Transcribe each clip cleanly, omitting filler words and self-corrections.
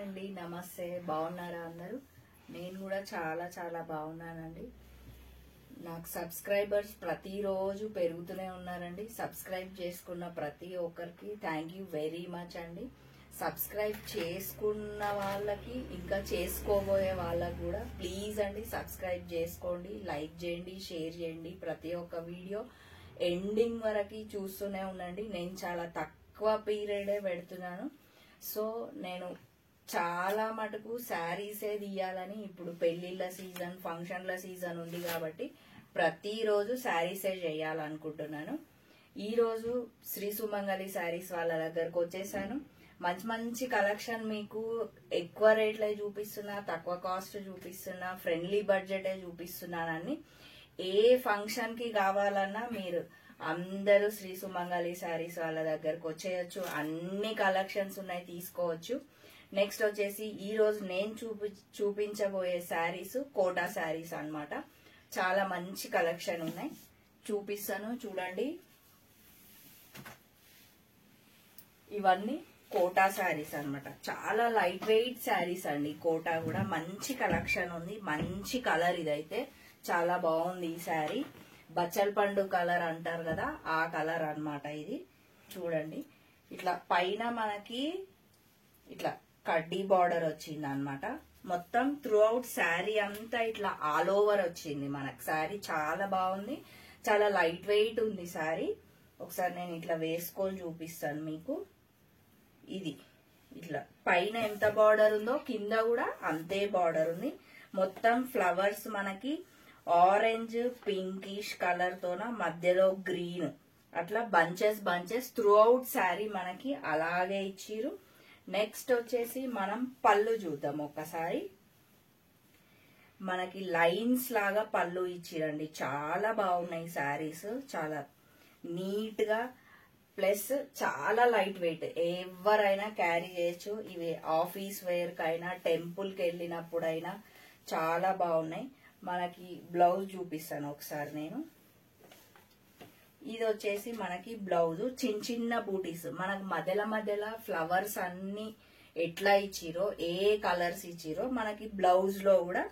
అండి, నమస్తే. బాగున్నారా అందరూ? నేను కూడా చాలా చాలా బాగున్నానండి. నాకు సబ్స్క్రైబర్స్ ప్రతిరోజు పెరుగుతూనే ఉన్నారండి. సబ్స్క్రైబ్ చేసుకున్న ప్రతి ఒక్కరికి థ్యాంక్ యూ వెరీ మచ్ అండి. సబ్స్క్రైబ్ చేసుకున్న వాళ్ళకి ఇంకా చేసుకోబోయే వాళ్ళకి కూడా ప్లీజ్ అండి సబ్స్క్రైబ్ చేసుకోండి, లైక్ చేయండి, షేర్ చేయండి. ప్రతి ఒక్క వీడియో ఎండింగ్ వరకు చూస్తూనే ఉండండి. నేను చాలా తక్కువ పీరియడే పెడుతున్నాను. సో నేను చాలా మటుకు శారీసే తీయాలని, ఇప్పుడు పెళ్లిళ్ళ సీజన్, ఫంక్షన్ల సీజన్ ఉంది కాబట్టి ప్రతిరోజు శారీసే చేయాలనుకుంటున్నాను. ఈరోజు శ్రీ సుమంగళి శారీస్ వాళ్ళ దగ్గరకు వచ్చేసాను. మంచి మంచి కలెక్షన్ మీకు ఎక్కువ రేట్లే చూపిస్తున్నా, తక్కువ కాస్ట్ చూపిస్తున్నా, ఫ్రెండ్లీ బడ్జెటే చూపిస్తున్నానని. ఏ ఫంక్షన్ కి కావాలన్నా మీరు అందరూ శ్రీ సుమంగళి శారీస్ వాళ్ళ దగ్గరకు వచ్చేయచ్చు. అన్ని కలెక్షన్స్ ఉన్నాయి, తీసుకోవచ్చు. నెక్స్ట్ వచ్చేసి ఈ రోజు నేను చూపించబోయే శారీస్ కోటా శారీస్ అన్నమాట. చాలా మంచి కలెక్షన్ ఉన్నాయి, చూపిస్తాను చూడండి. ఇవన్నీ కోటా శారీస్ అన్నమాట. చాలా లైట్ వెయిట్ శారీస్ అండి. కోటా కూడా మంచి కలెక్షన్ ఉంది, మంచి కలర్. ఇదైతే చాలా బాగుంది ఈ శారీ. బచ్చల్ పండు కలర్ అంటారు కదా, ఆ కలర్ అన్నమాట ఇది. చూడండి, ఇట్లా పైన మనకి ఇట్లా కడ్డీ బార్డర్ వచ్చింది అన్నమాట. మొత్తం త్రూ అవుట్ శారీ అంతా ఇట్లా ఆల్ ఓవర్ వచ్చింది మనకు. శారీ చాలా బాగుంది, చాలా లైట్ వెయిట్ ఉంది శారీ. ఒకసారి నేను ఇట్లా వేసుకొని చూపిస్తాను మీకు. ఇది ఇట్లా పైన ఎంత బార్డర్ ఉందో కింద కూడా అంతే బార్డర్ ఉంది. మొత్తం ఫ్లవర్స్ మనకి ఆరెంజ్ పింకిష్ కలర్ తోన మధ్యలో గ్రీన్, అట్లా bunches bunches through out sari మనకి అలాగే ఇచ్చిరు. నెక్స్ట్ వచ్చేసి మనం పళ్ళు చూద్దాం ఒకసారి. మనకి లైన్స్ లాగా పళ్ళు ఇచ్చిరండి. చాలా బాగున్నాయి శారీస్, చాలా నీట్ గా, ప్లస్ చాలా లైట్ వెయిట్. ఎవరైనా క్యారీ చేయొచ్చు. ఇవి ఆఫీస్ వేర్ కైనా, టెంపుల్ కి వెళ్ళినప్పుడైనా చాలా బాగున్నాయి. మనకి బ్లౌజ్ చూపిస్తాను ఒకసారి నేను. ఇది వచ్చేసి మనకి బ్లౌజ్ చిన్న చిన్న బూటీస్, మనకు మధ్యలో ఫ్లవర్స్ అన్ని ఎట్లా ఇచ్చిరో, ఏ కలర్స్ ఇచ్చిరో మనకి బ్లౌజ్ లో కూడా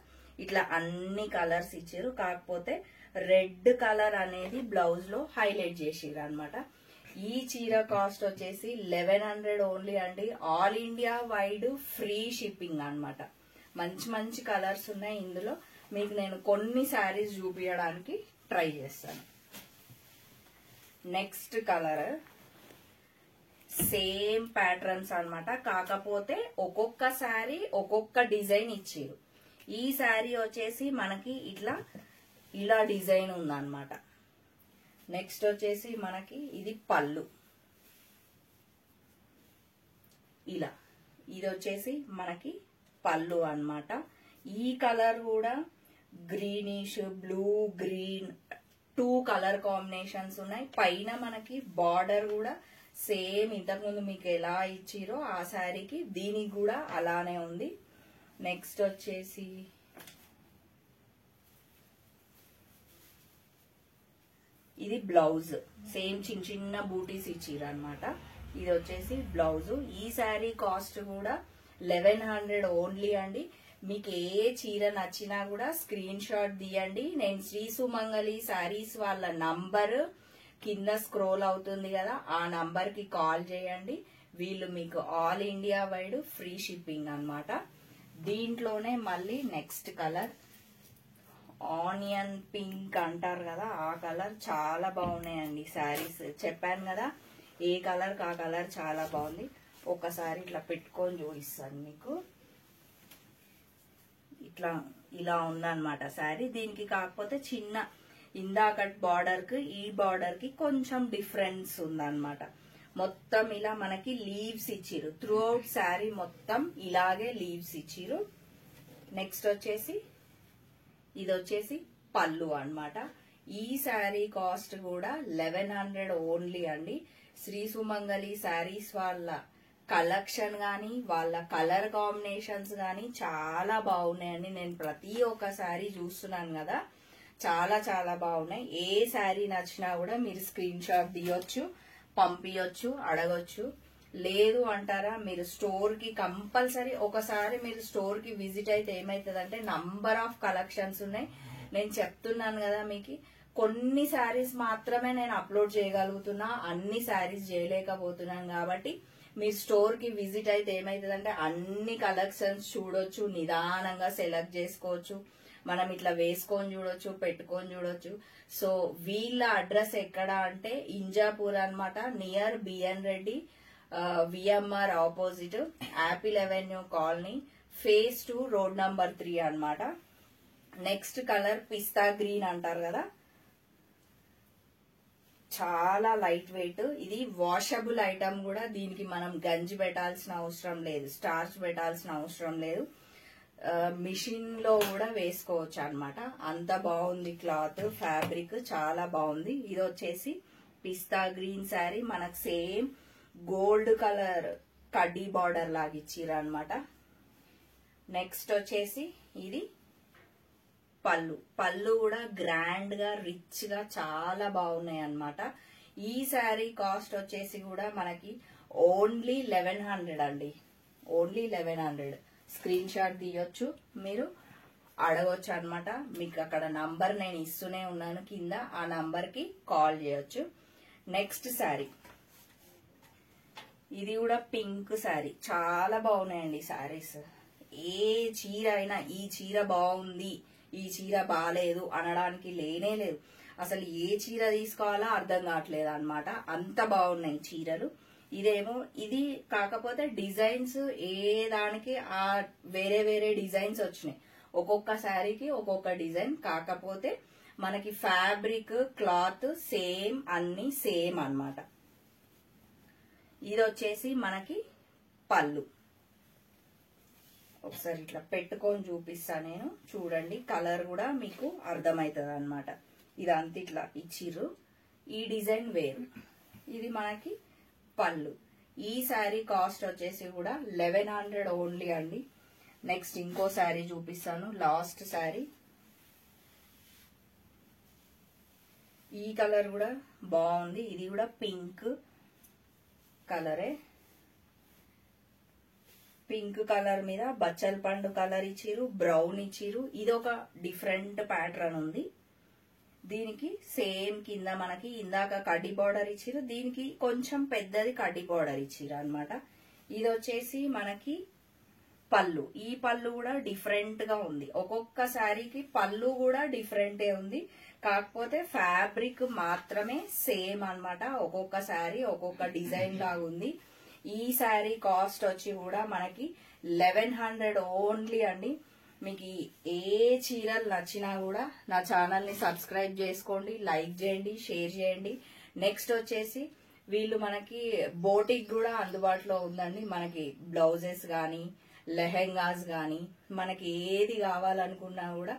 ఇట్లా అన్ని కలర్స్ ఇచ్చిరు. కాకపోతే రెడ్ కలర్ అనేది బ్లౌజ్ లో హైలైట్ చేసిరు అనమాట. ఈ చీర కాస్ట్ వచ్చేసి 1100 ఓన్లీ అండి. All India wide free shipping అన్నమాట. మంచి మంచి కలర్స్ ఉన్నాయి ఇందులో. మీకు నేను కొన్ని శారీస్ చూపించడానికి ట్రై చేస్తాను. నెక్స్ట్ కలర్ సేమ్ ప్యాటర్న్స్ అన్నమాట, కాకపోతే ఒక్కొక్క శారీ ఒక్కొక్క డిజైన్ ఇచ్చిరు. ఈ శారీ వచ్చేసి మనకి ఇలా డిజైన్ ఉందన్నమాట. నెక్స్ట్ వచ్చేసి మనకి ఇది పళ్ళు, ఇలా ఇది వచ్చేసి మనకి పళ్ళు అన్నమాట. ఈ కలర్ కూడా greenish, blue, green 2 colour combinations ఉన్నాయి. పైన మనకి బార్డర్ కూడా సేమ్ ఇంతకుముందు మీకు ఎలా ఇచ్చిరో ఆ శారీకి దీనికి కూడా అలానే ఉంది. నెక్స్ట్ వచ్చేసి ఇది బ్లౌజ్, సేమ్ చిన్న చిన్న బూటీస్ ఇచ్చిరు అనమాట. ఇది వచ్చేసి బ్లౌజ్. ఈ శారీ కాస్ట్ కూడా 1100 ఓన్లీ అండి. మీకు ఏ చీర నచ్చినా కూడా స్క్రీన్ షాట్ తీయండి. నేను శ్రీ సుమంగళి శారీస్ వాళ్ళ నంబర్ కింద స్క్రోల్ అవుతుంది కదా, ఆ నంబర్ కి కాల్ చేయండి. వీళ్ళు మీకు all India wide free shipping అన్నమాట. దీంట్లోనే మళ్ళీ నెక్స్ట్ కలర్ ఆనియన్ పింక్ అంటారు కదా, ఆ కలర్ చాలా బాగున్నాయండి శారీస్. చెప్పాను కదా, ఏ కలర్ ఆ కలర్ చాలా బాగుంది. ఒకసారి ఇట్లా పెట్టుకొని చూపిస్తాను మీకు. ఇలా ఉందన్నమాట శారీ. దీనికి కాకపోతే చిన్న ఇందాకటి బార్డర్ కి ఈ బార్డర్ కి కొంచెం డిఫరెన్స్ ఉందన్నమాట. మొత్తం ఇలా మనకి లీవ్స్ ఇచ్చిరు. త్రూ అవుట్ శారీ మొత్తం ఇలాగే లీవ్స్ ఇచ్చిరు. నెక్స్ట్ వచ్చేసి ఇది వచ్చేసి పళ్ళు అన్నమాట. ఈ శారీ కాస్ట్ కూడా 1100 ఓన్లీ అండి. శ్రీ సుమంగళి శారీస్ వాళ్ళ కలెక్షన్ గానీ, వాళ్ళ కలర్ కాంబినేషన్స్ గానీ చాలా బాగున్నాయండి. నేను ప్రతి ఒక్క శారీ చూస్తున్నాను కదా, చాలా చాలా బాగున్నాయి. ఏ శారీ నచ్చినా కూడా మీరు స్క్రీన్ షాట్ తీయొచ్చు, పంపించొచ్చు, అడగొచ్చు. లేదు అంటారా, మీరు స్టోర్ కి కంపల్సరీ ఒకసారి మీరు స్టోర్ కి విజిట్ అయితే ఏమైతుందంటే నంబర్ ఆఫ్ కలెక్షన్స్ ఉన్నాయి. నేను చెప్తున్నాను కదా మీకు, కొన్ని శారీస్ మాత్రమే నేను అప్లోడ్ చేయగలుగుతున్నా, అన్ని శారీస్ చేయలేకపోతున్నాను. కాబట్టి మీ స్టోర్ కి విజిట్ అయితే ఏమైతుందంటే అన్ని కలెక్షన్స్ చూడొచ్చు, నిదానంగా సెలెక్ట్ చేసుకోవచ్చు, మనం ఇట్లా వేసుకొని చూడొచ్చు, పెట్టుకొని చూడొచ్చు. సో వీళ్ళ అడ్రస్ ఎక్కడ అంటే ఇంజాపూర్ అన్నమాట, near BN Reddy VMR opposite Apple Avenue Colony, phase 2 road number 3 అన్నమాట. నెక్స్ట్ కలర్ పిస్తా గ్రీన్ అంటారు కదా, చాలా లైట్ వెయిట్. ఇది వాషబుల్ ఐటమ్ కూడా, దీనికి మనం గంజి పెట్టాల్సిన అవసరం లేదు, స్టార్చ్ పెట్టాల్సిన అవసరం లేదు, మిషన్ లో కూడా వేసుకోవచ్చు అన్నమాట. అంత బాగుంది క్లాత్, ఫ్యాబ్రిక్ చాలా బాగుంది. ఇది వచ్చేసి పిస్తా గ్రీన్ శారీ, మనకు సేమ్ గోల్డ్ కలర్ కడ్డీ బార్డర్ లాగా ఇచ్చిర్రు అనమాట. నెక్స్ట్ వచ్చేసి ఇది పళ్ళు. పళ్ళు కూడా గ్రాండ్ గా రిచ్ గా చాలా బాగున్నాయి అన్నమాట. ఈ శారీ కాస్ట్ వచ్చేసి కూడా మనకి ఓన్లీ 1100 అండి, ఓన్లీ 1100. స్క్రీన్ షాట్ తీయొచ్చు, మీరు అడగొచ్చు అనమాట. మీకు అక్కడ నంబర్ నేను ఇస్తూనే ఉన్నాను కింద, ఆ నంబర్ కి కాల్ చేయొచ్చు. నెక్స్ట్ శారీ, ఇది కూడా పింక్ శారీ, చాలా బాగున్నాయండి శారీస్. ఏ చీర అయినా ఈ చీర బాగుంది, ఈ చీర బాగాలేదు అనడానికి లేనే లేదు. అసలు ఏ చీర తీసుకోవాలో అర్థం కావట్లేదు అనమాట, అంత బాగున్నాయి చీరలు. ఇదేమో ఇది కాకపోతే డిజైన్స్ ఏ దానికి ఆ వేరే వేరే డిజైన్స్ వచ్చినాయి, ఒక్కొక్క శారీకి ఒక్కొక్క డిజైన్. కాకపోతే మనకి ఫ్యాబ్రిక్ క్లాత్ సేమ్, అన్ని సేమ్ అన్నమాట. ఇది వచ్చేసి మనకి పళ్ళు. ఒకసారి ఇట్లా పెట్టుకొని చూపిస్తా నేను, చూడండి. కలర్ కూడా మీకు అర్థమవుతుంది అనమాట. ఇదంతా ఇట్లా ఇచ్చిర్రు, ఈ డిజైన్ వేరు. ఇది మనకి పళ్ళు. ఈ శారీ కాస్ట్ వచ్చేసి కూడా 1100 ఓన్లీ అండి. నెక్స్ట్ ఇంకో శారీ చూపిస్తాను, లాస్ట్ శారీ. ఈ కలర్ కూడా బాగుంది, ఇది కూడా పింక్ కలరే. పింక్ కలర్ మీద బచ్చల పండు కలర్ ఇచ్చిరు, బ్రౌన్ ఇచ్చిరు. ఇది ఒక డిఫరెంట్ ప్యాటర్న్ ఉంది. దీనికి సేమ్ కింద మనకి ఇందాక కడ్డీ బార్డర్ ఇచ్చిరు, దీనికి కొంచెం పెద్దది కడ్డీ బార్డర్ ఇచ్చిరు అన్నమాట. ఇది వచ్చేసి మనకి పళ్ళు. ఈ పళ్ళు కూడా డిఫరెంట్ గా ఉంది, ఒక్కొక్క శారీకి పళ్ళు కూడా డిఫరెంటే ఉంది. కాకపోతే ఫ్యాబ్రిక్ మాత్రమే సేమ్ అన్నమాట, ఒక్కొక్క శారీ ఒక్కొక్క డిజైన్ లాగా ఉంది. ఈ శారీ కాస్ట్ వచ్చి కూడా మనకి 1100 ఓన్లీ అండి. మీకు ఏ చీరలు నచ్చినా కూడా నా ఛానల్ ని సబ్స్క్రైబ్ చేసుకోండి, లైక్ చేయండి, షేర్ చేయండి. నెక్స్ట్ వచ్చేసి వీళ్ళు మనకి బోటిక్ కూడా అందుబాటులో ఉందండి. మనకి బ్లౌజెస్ గానీ లెహెంగాస్ గానీ మనకి ఏది కావాలనుకున్నా కూడా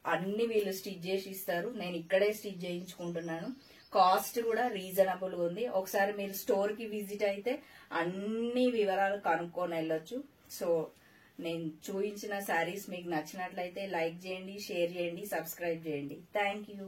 అన్ని వీళ్ళు స్టిచ్ చేసి ఇస్తారు. నేను ఇక్కడే స్టిచ్ చేయించుకుంటున్నాను. కాస్ట్ కూడా రీజనబుల్ గా ఉంది. ఒకసారి మీరు స్టోర్ కి విజిట్ అయితే అన్ని వివరాలు కనుక్కొని వెళ్ళొచ్చు. సో నేను చూపించిన శారీస్ మీకు నచ్చినట్లయితే లైక్ చేయండి, షేర్ చేయండి, సబ్స్క్రైబ్ చేయండి. Thank you.